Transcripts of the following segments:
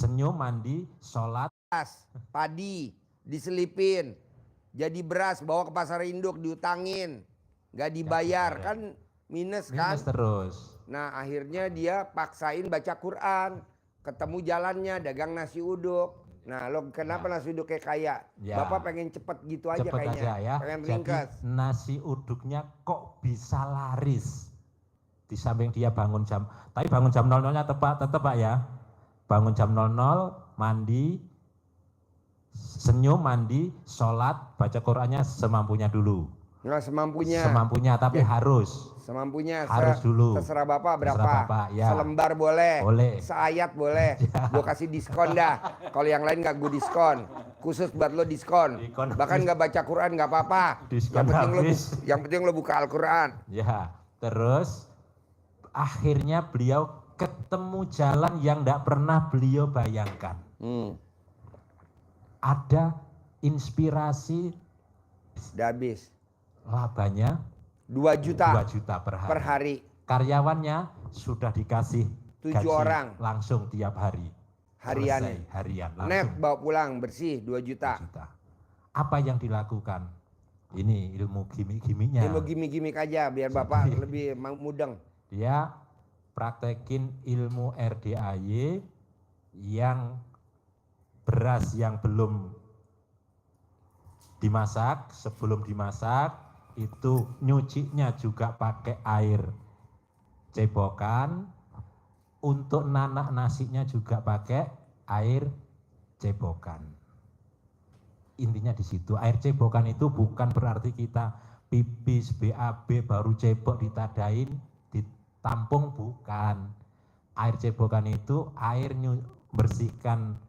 senyum, mandi, sholat. Padi diselipin jadi beras, bawa ke pasar induk, diutangin, gak dibayar, kan minus kan. Minus terus. Nah akhirnya dia paksain baca Quran, ketemu jalannya dagang nasi uduk. Nah lo kenapa nasi uduk kayak kaya? Bapak pengen cepet gitu aja cepet kayaknya, aja ya. pengen Jadi ringkas. nasi uduknya kok bisa laris. Di samping dia bangun jam, tapi bangun jam 00-nya tetap Pak ya. Bangun jam 00, mandi, senyum, mandi, sholat, baca Qurannya semampunya dulu. Nggak semampunya. Semampunya, tapi ya, harus. Semampunya. Harus dulu. Terserah Bapak berapa. Terserah Bapak, ya. Selembar boleh. Boleh. Seayat boleh. Ya. Gue kasih diskon dah. Kalau yang lain nggak gue diskon. Khusus buat lo diskon. Bahkan nggak baca Quran nggak apa-apa. Yang penting lo buka Al-Quran. Ya. Terus akhirnya beliau ketemu jalan yang tidak pernah beliau bayangkan. Ada inspirasi. Sudah habis. Labanya 2 juta. 2 juta per hari. Karyawannya sudah dikasih 7 gaji orang. Langsung tiap hari. Harian. Harian. Langsung. Net bawa pulang bersih 2 juta. 2 juta. Apa yang dilakukan? Ini ilmu gimmick-gimmicknya. Ilmu gimmick-gimmick aja biar Bapak lebih mudeng. Dia praktekin ilmu RDAY yang beras yang belum dimasak, sebelum dimasak itu nyucinya juga pakai air cebokan, untuk nanak nasinya juga pakai air cebokan. Intinya di situ, air cebokan itu bukan berarti kita pipis BAB baru cebok ditadain, ditampung, bukan. Air cebokan itu air bersihkan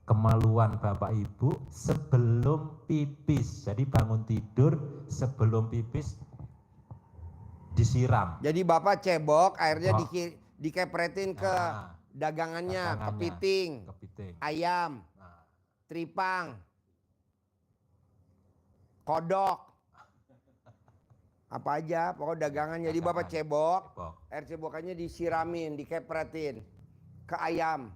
kemaluan Bapak Ibu sebelum pipis. Jadi bangun tidur sebelum pipis disiram. Jadi Bapak cebok, airnya dikepretin ke dagangannya, kepiting, ayam, tripang, kodok, apa aja, pokoknya dagangan. Jadi Bapak cebok, air cebokannya disiramin, dikepretin ke ayam,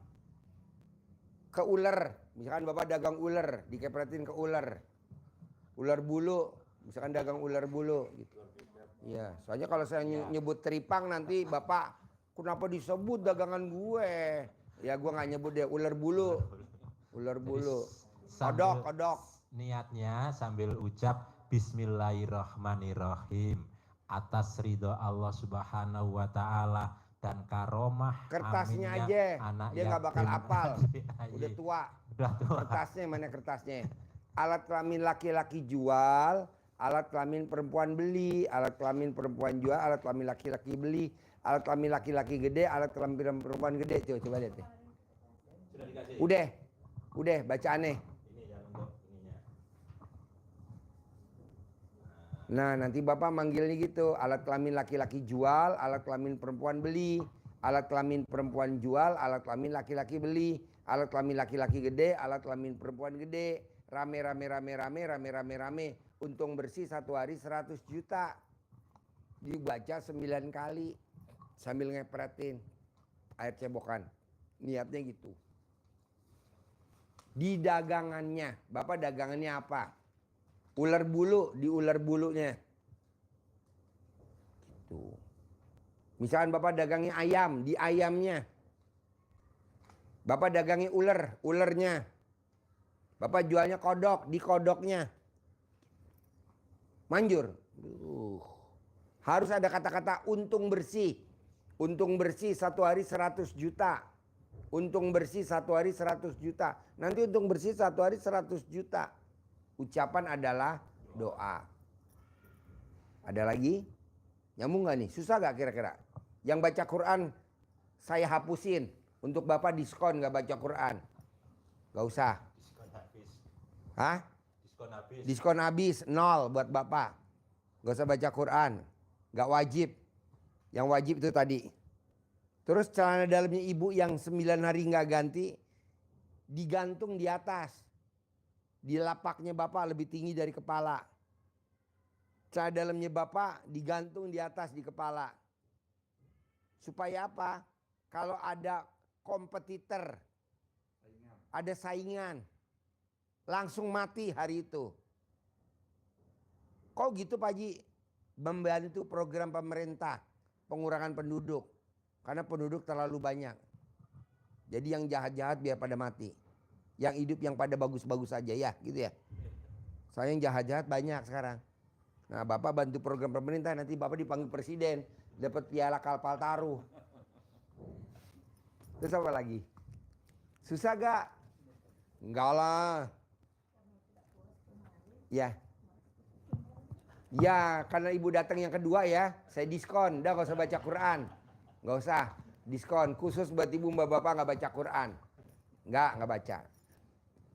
ke ular. Misalkan Bapak dagang ular, dikepretin ke ular, ular bulu, misalkan dagang ular bulu gitu. Iya, soalnya kalau saya nyebut tripang nanti Bapak, kenapa disebut dagangan gue? Ya gue nggak nyebut deh, ular bulu. Ular bulu. Kodok. Niatnya sambil ucap Bismillahirrahmanirrahim atas ridho Allah Subhanahu wa Ta'ala dan karomah. Kertasnya aja, dia nggak bakal apal. Udah tua. Kertasnya mana kertasnya? Alat kelamin laki-laki jual, alat kelamin perempuan beli, alat kelamin perempuan jual, alat kelamin laki-laki beli, alat kelamin laki-laki gede, alat kelamin perempuan gede. Coba lihat deh. Udah bacaannya. Nah nanti Bapak manggilnya gitu, alat kelamin laki-laki jual, alat kelamin perempuan beli, alat kelamin perempuan jual, alat kelamin laki-laki beli, alat kelamin laki-laki gede, alat kelamin perempuan gede, rame, untung bersih 1 hari 100 juta. Dibaca 9 kali sambil ngepretin air cebokan. Niatnya gitu. Di dagangannya, Bapak dagangannya apa? Ular bulu, di ular bulunya. Gitu. Misalkan Bapak dagangnya ayam, di ayamnya. Bapak dagangnya ular, ularnya. Bapak jualnya kodok, di kodoknya. Manjur. Harus ada kata-kata untung bersih. Untung bersih 1 hari 100 juta. Untung bersih 1 hari 100 juta. Nanti untung bersih 1 hari 100 juta. Ucapan adalah doa. Ada lagi? Nyambung gak nih? Susah gak kira-kira? Yang baca Quran saya hapusin. Untuk Bapak diskon gak baca Quran. Gak usah. Diskon habis. Hah? Diskon habis. Diskon habis 0 buat Bapak. Gak usah baca Quran. Gak wajib. Yang wajib itu tadi. Terus celana dalamnya ibu yang 9 hari gak ganti, digantung di atas. Di lapaknya Bapak lebih tinggi dari kepala. Celana dalamnya Bapak digantung di atas di kepala. Supaya apa? Kalau ada kompetitor ada saingan. Langsung mati hari itu. Kok gitu Pak Haji? Membantu program pemerintah pengurangan penduduk. Karena penduduk terlalu banyak. Jadi yang jahat-jahat biar pada mati. Yang hidup yang pada bagus-bagus aja ya gitu ya. Saya yang jahat-jahat banyak sekarang. Nah Bapak bantu program pemerintah, nanti Bapak dipanggil presiden. Dapat piala kapal taruh. Terus apa lagi? Susah gak? Enggak lah. Ya. Ya karena ibu datang yang kedua ya, saya diskon. Udah gak usah baca Quran. Gak usah. Diskon khusus buat ibu mbak bapak gak baca Quran. Gak baca.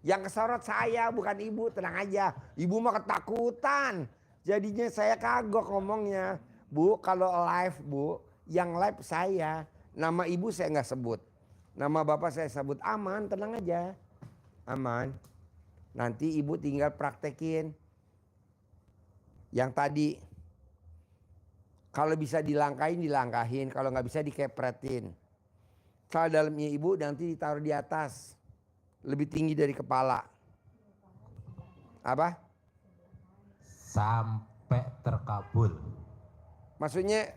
Yang kesorot saya bukan ibu, tenang aja. Ibu mah ketakutan. Jadinya saya kagok ngomongnya. Bu kalau live bu, yang live saya. Nama ibu saya gak sebut. Nama bapak saya sebut. Aman, tenang aja. Aman. Nanti ibu tinggal praktekin. Yang tadi. Kalau bisa dilangkahin. Kalau nggak bisa dikepretin. Kalau dalamnya ibu nanti ditaruh di atas. Lebih tinggi dari kepala. Apa? Sampai terkabul. Maksudnya?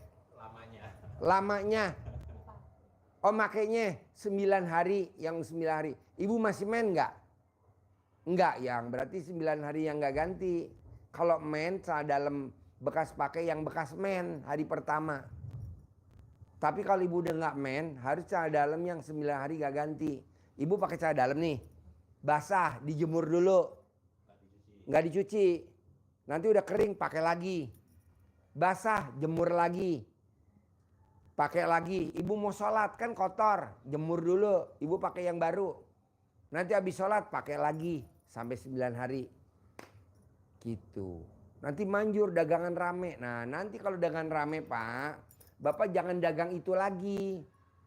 Lamanya. Oh makanya 9 hari. Yang 9 hari. Ibu masih main nggak? Enggak yang. Berarti 9 hari yang nggak ganti. Kalau main celana dalam bekas pakai yang bekas men hari pertama. Tapi kalau ibu udah nggak men, harus celana dalam yang 9 hari gak ganti. Ibu pakai celana dalam nih, basah, dijemur dulu, nggak dicuci. Nanti udah kering, pakai lagi. Basah, jemur lagi, pakai lagi. Ibu mau sholat kan kotor, jemur dulu. Ibu pakai yang baru. Nanti habis sholat pakai lagi sampai 9 hari. Gitu. Nanti manjur dagangan rame. Nah nanti kalau dagangan rame Pak, Bapak jangan dagang itu lagi.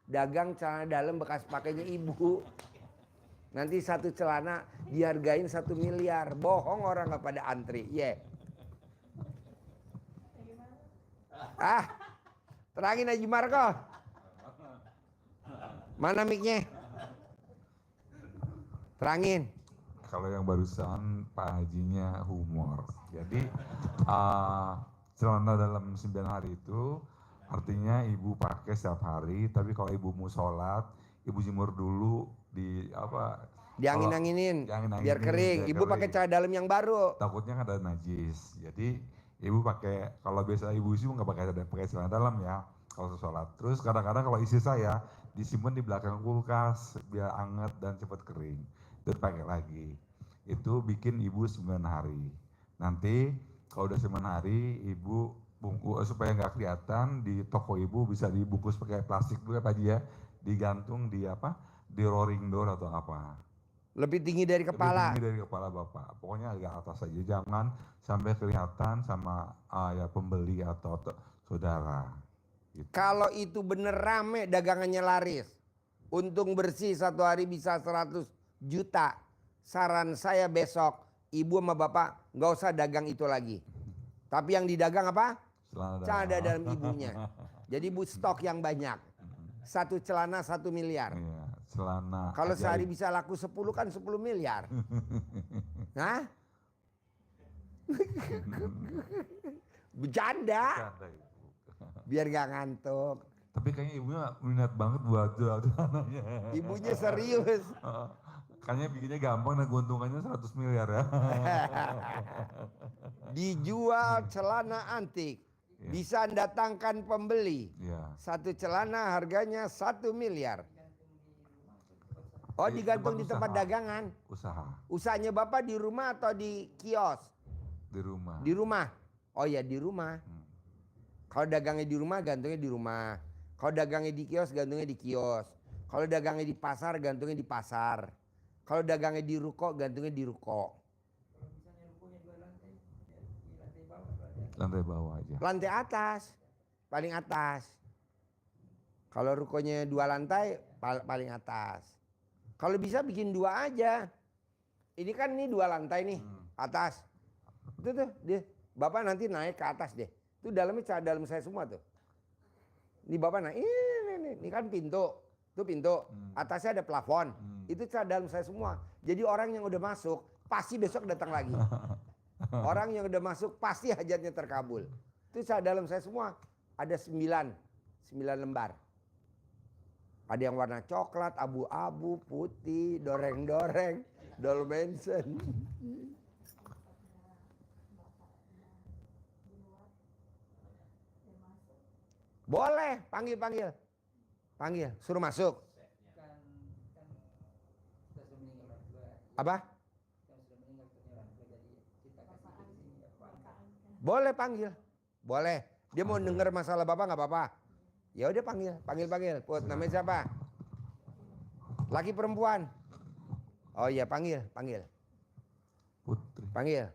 Dagang celana dalam bekas pakainya ibu. Nanti satu celana dihargain 1 miliar. Bohong orang gak pada antri. Yeah. Terangin Haji Marco. Mana mic-nya? Terangin. Kalau yang barusan Pak Hajinya humor. Jadi celana dalam 9 hari itu artinya ibu pakai setiap hari. Tapi kalau ibu mau sholat, ibu jemur dulu di apa? Diangin-anginin biar kering. Ibu pakai celana dalam yang baru. Takutnya kan ada najis. Jadi ibu pakai, kalau biasa ibu sih nggak pakai celana dalam ya kalau sholat. Terus kadang-kadang kalau isi saya disimpan di belakang kulkas biar anget dan cepat kering. Dan pakai lagi. Itu bikin ibu 9 hari. Nanti kalau udah 9 hari ibu bungkus supaya nggak kelihatan di toko ibu bisa dibungkus pakai plastik dulu Pak Haji ya. Digantung di apa? Di rolling door atau apa. Lebih tinggi dari kepala. Lebih tinggi dari kepala Bapak. Pokoknya agak atas aja. Jangan sampai kelihatan sama ya pembeli atau saudara. Gitu. Kalau itu bener rame dagangannya laris. Untung bersih 1 hari bisa 100 juta. Saran saya besok ibu sama bapak nggak usah dagang itu lagi. Tapi yang didagang apa? Celana dalam ibunya. Jadi ibu stok yang banyak. 1 celana 1 miliar. Iya, celana. Kalau sehari bisa laku 10 kan 10 miliar. Hah? Bercanda. Biar gak ngantuk. Tapi kayaknya ibunya minat banget buat jual celananya. Ibunya serius. Kayaknya bikinnya gampang dan keuntungannya 100 miliar ya. Dijual celana antik. Bisa datangkan pembeli. Iya. 1 celana harganya 1 miliar. Oh digantung di tempat dagangan. Usaha. Usahanya Bapak di rumah atau di kios? Di rumah. Di rumah. Oh ya di rumah. Kalau dagangnya di rumah gantungnya di rumah. Kalau dagangnya di kios gantungnya di kios. Kalau dagangnya di pasar gantungnya di pasar. Kalau dagangnya di ruko gantungnya di ruko. Lantai bawah aja. Lantai atas. Paling atas. Kalau rukonya 2 lantai paling atas. Kalau bisa bikin 2 aja. Ini kan ini 2 lantai nih. Atas. Itu tuh dia. Bapak nanti naik ke atas deh. Itu dalamnya celana dalam saya semua tuh. Ini Bapak naik. Ini kan pintu. Itu pintu. Atasnya ada plafon. Itu dalam saya semua. Jadi orang yang udah masuk pasti besok datang lagi. Orang yang udah masuk pasti hajatnya terkabul. Itu dalam saya semua. Ada 9 lembar. Ada yang warna coklat, abu-abu, putih, doreng-doreng, dolmensen. Boleh, panggil. Suruh masuk. Apa? Boleh panggil. Boleh. Dia mau denger masalah Bapak nggak apa-apa. Ya udah panggil. Put, namanya siapa? Laki perempuan? Oh iya, panggil. Putri. Panggil.